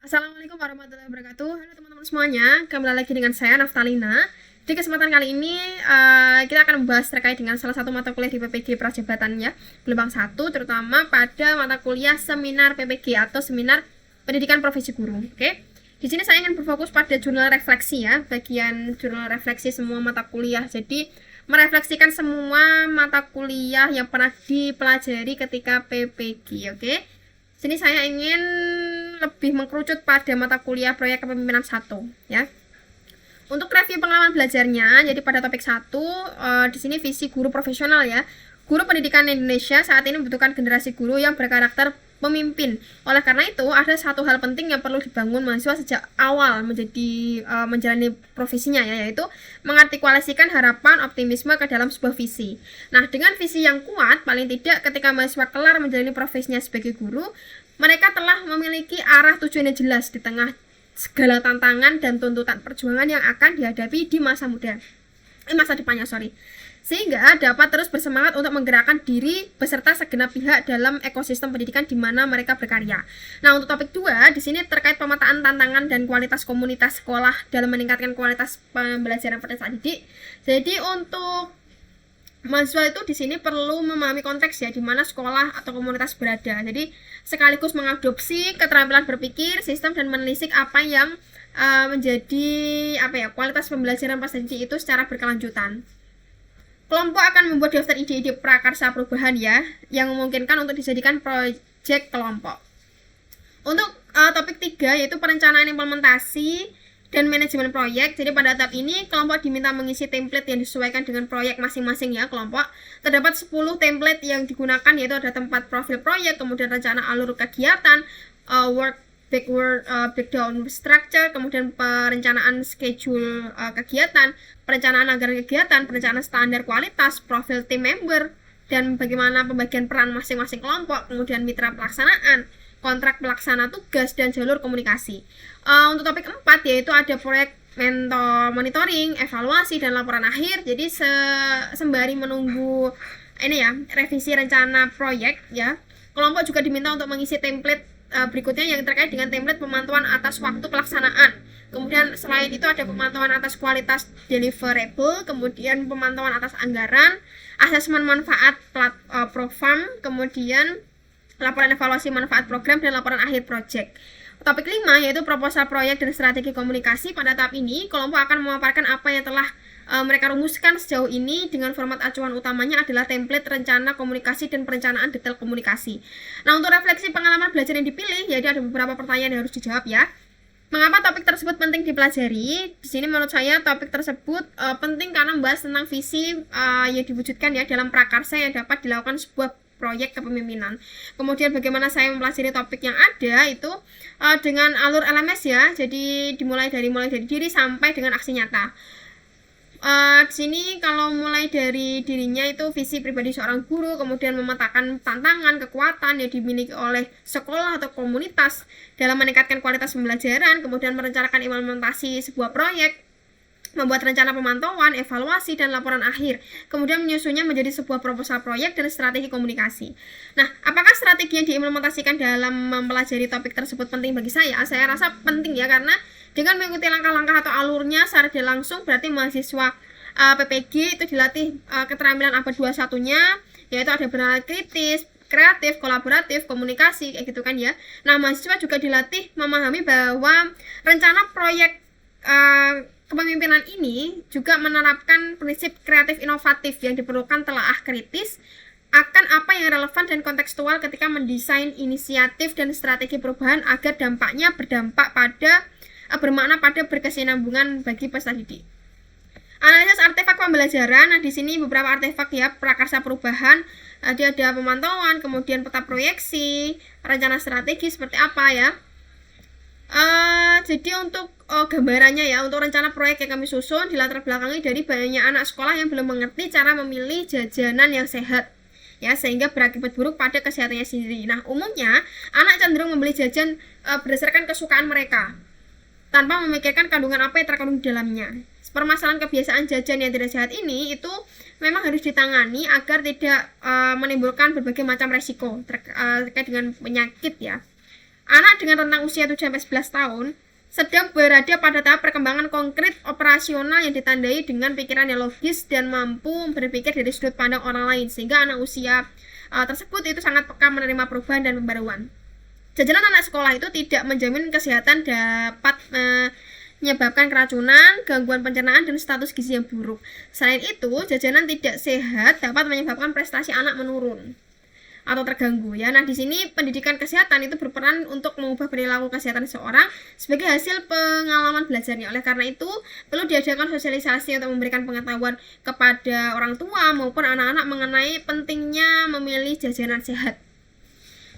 Assalamualaikum warahmatullahi wabarakatuh. Halo teman-teman semuanya, kembali lagi dengan saya Naftalina. Di kesempatan kali ini kita akan membahas terkait dengan salah satu mata kuliah di PPG Prajabatan ya, gelombang 1, terutama pada mata kuliah seminar PPG atau seminar pendidikan profesi guru. Oke. Di sini saya ingin berfokus pada jurnal refleksi ya, bagian jurnal refleksi semua mata kuliah. Jadi merefleksikan semua mata kuliah yang pernah dipelajari ketika PPG, oke? Sini saya ingin lebih mengkerucut pada mata kuliah proyek kepemimpinan 1 ya. Untuk review pengalaman belajarnya, jadi pada topik 1 di sini visi guru profesional ya. Guru pendidikan Indonesia saat ini membutuhkan generasi guru yang berkarakter pemimpin. Oleh karena itu, ada satu hal penting yang perlu dibangun mahasiswa sejak awal menjalani profesinya ya, yaitu mengartikulasikan harapan optimisme ke dalam sebuah visi. Nah, dengan visi yang kuat, paling tidak ketika mahasiswa kelar menjalani profesinya sebagai guru, mereka telah memiliki arah tujuan yang jelas di tengah segala tantangan dan tuntutan perjuangan yang akan dihadapi di masa depannya, sehingga dapat terus bersemangat untuk menggerakkan diri beserta segenap pihak dalam ekosistem pendidikan di mana mereka berkarya. Nah, untuk topik 2 di sini terkait pemetaan tantangan dan kualitas komunitas sekolah dalam meningkatkan kualitas pembelajaran pada saat didik. Jadi untuk mahasiswa itu di sini perlu memahami konteks ya di mana sekolah atau komunitas berada. Jadi sekaligus mengadopsi keterampilan berpikir, sistem dan menelisik apa yang menjadi kualitas pembelajaran pas didik itu secara berkelanjutan. Kelompok akan membuat daftar ide-ide prakarsa perubahan ya, yang memungkinkan untuk dijadikan proyek kelompok. Untuk topik 3 yaitu perencanaan implementasi dan manajemen proyek. Jadi pada tahap ini kelompok diminta mengisi template yang disesuaikan dengan proyek masing-masing ya kelompok. Terdapat 10 template yang digunakan, yaitu ada tempat profil proyek, kemudian rencana alur kegiatan, work breakdown structure, kemudian perencanaan schedule kegiatan, perencanaan anggaran kegiatan, perencanaan standar kualitas, profil tim member, dan bagaimana pembagian peran masing-masing kelompok, kemudian mitra pelaksanaan, kontrak pelaksana tugas, dan jalur komunikasi. Untuk topik 4 yaitu ada proyek monitoring, evaluasi, dan laporan akhir. Jadi sembari menunggu revisi rencana proyek ya, kelompok juga diminta untuk mengisi template berikutnya yang terkait dengan template pemantauan atas waktu pelaksanaan. Kemudian selain itu ada pemantauan atas kualitas deliverable, kemudian pemantauan atas anggaran, asesmen manfaat program, kemudian laporan evaluasi manfaat program, dan laporan akhir project. Topik 5 yaitu proposal proyek dan strategi komunikasi. Pada tahap ini kelompok akan memaparkan apa yang telah mereka rumuskan sejauh ini dengan format acuan utamanya adalah template rencana komunikasi dan perencanaan detail komunikasi. Nah, untuk refleksi pengalaman belajar yang dipilih, jadi ada beberapa pertanyaan yang harus dijawab ya. Mengapa topik tersebut penting dipelajari? Di sini menurut saya topik tersebut penting karena membahas tentang visi yang diwujudkan ya dalam prakarsa yang dapat dilakukan sebuah proyek kepemimpinan. Kemudian bagaimana saya mempelajari topik yang ada itu dengan alur LMS ya. Jadi mulai dari diri sampai dengan aksi nyata. Di sini kalau mulai dari dirinya itu visi pribadi seorang guru, kemudian memetakan tantangan, kekuatan yang dimiliki oleh sekolah atau komunitas dalam meningkatkan kualitas pembelajaran, kemudian merencanakan implementasi sebuah proyek, membuat rencana pemantauan, evaluasi, dan laporan akhir, kemudian menyusunnya menjadi sebuah proposal proyek dan strategi komunikasi. Nah, apakah strategi yang diimplementasikan dalam mempelajari topik tersebut penting bagi saya? Saya rasa penting ya, karena dengan mengikuti langkah-langkah atau alurnya secara tidak langsung, berarti mahasiswa PPG itu dilatih keterampilan abad 21-nya, yaitu ada bernalar kritis, kreatif, kolaboratif, komunikasi, kayak gitu kan ya. Nah, mahasiswa juga dilatih memahami bahwa rencana proyek kepemimpinan ini juga menerapkan prinsip kreatif inovatif yang diperlukan telaah kritis akan apa yang relevan dan kontekstual ketika mendesain inisiatif dan strategi perubahan agar dampaknya bermakna pada berkesinambungan bagi peserta didik. Analisis artefak pembelajaran. Nah, di sini beberapa artefak ya prakarsa perubahan. Dia ada pemantauan, kemudian peta proyeksi, rencana strategi seperti apa ya. Jadi untuk gambarannya ya, untuk rencana proyek yang kami susun dilatar belakangi dari banyaknya anak sekolah yang belum mengerti cara memilih jajanan yang sehat ya, sehingga berakibat buruk pada kesehatannya sendiri. Nah, umumnya anak cenderung membeli jajan berdasarkan kesukaan mereka tanpa memikirkan kandungan apa yang terkandung di dalamnya. Permasalahan kebiasaan jajan yang tidak sehat ini itu memang harus ditangani agar tidak menimbulkan berbagai macam resiko terkait dengan penyakit ya. Anak dengan rentang usia 7-11 tahun sedang berada pada tahap perkembangan konkret operasional yang ditandai dengan pikiran yang logis dan mampu berpikir dari sudut pandang orang lain, sehingga anak usia tersebut itu sangat peka menerima perubahan dan pembaruan. Jajanan anak sekolah itu tidak menjamin kesehatan, dapat menyebabkan keracunan, gangguan pencernaan, dan status gizi yang buruk. Selain itu, jajanan tidak sehat dapat menyebabkan prestasi anak menurun atau terganggu ya. Nah, di sini pendidikan kesehatan itu berperan untuk mengubah perilaku kesehatan seseorang sebagai hasil pengalaman belajarnya. Oleh karena itu, perlu diadakan sosialisasi untuk memberikan pengetahuan kepada orang tua maupun anak-anak mengenai pentingnya memilih jajanan sehat.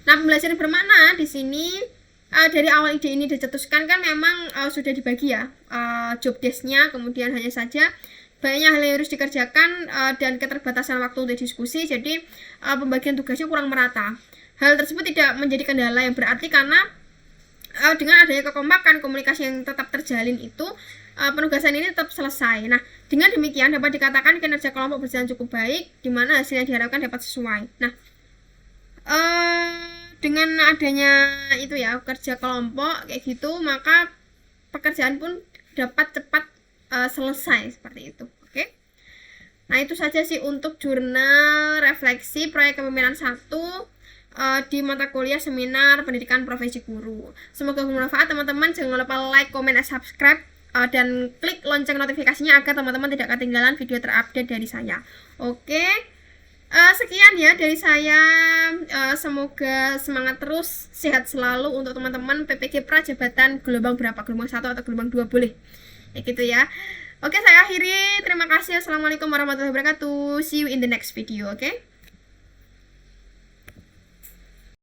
Nah, pembelajaran bermakna di sini dari awal ide ini dicetuskan kan memang sudah dibagi ya job desk-nya, kemudian hanya saja banyak hal yang harus dikerjakan dan keterbatasan waktu untuk diskusi, jadi pembagian tugasnya kurang merata. Hal tersebut tidak menjadi kendala yang berarti karena dengan adanya kekompakan komunikasi yang tetap terjalin itu penugasan ini tetap selesai. Nah, dengan demikian dapat dikatakan kinerja kelompok berjalan cukup baik, di mana hasil yang diharapkan dapat sesuai. Nah, dengan adanya itu ya kerja kelompok kayak gitu, maka pekerjaan pun dapat cepat selesai seperti itu. Oke. Nah, itu saja sih untuk jurnal refleksi proyek kepemimpinan 1 di mata kuliah seminar pendidikan profesi guru. Semoga bermanfaat teman-teman. Jangan lupa like, comment, dan subscribe dan klik lonceng notifikasinya agar teman-teman tidak ketinggalan video terupdate dari saya. Oke. Sekian ya dari saya. Semoga semangat terus, sehat selalu untuk teman-teman PPG Prajabatan gelombang berapa? Gelombang 1 atau gelombang 2 boleh. Ya gitu ya. Oke, saya akhiri. Terima kasih. Assalamualaikum warahmatullahi wabarakatuh. See you in the next video, oke?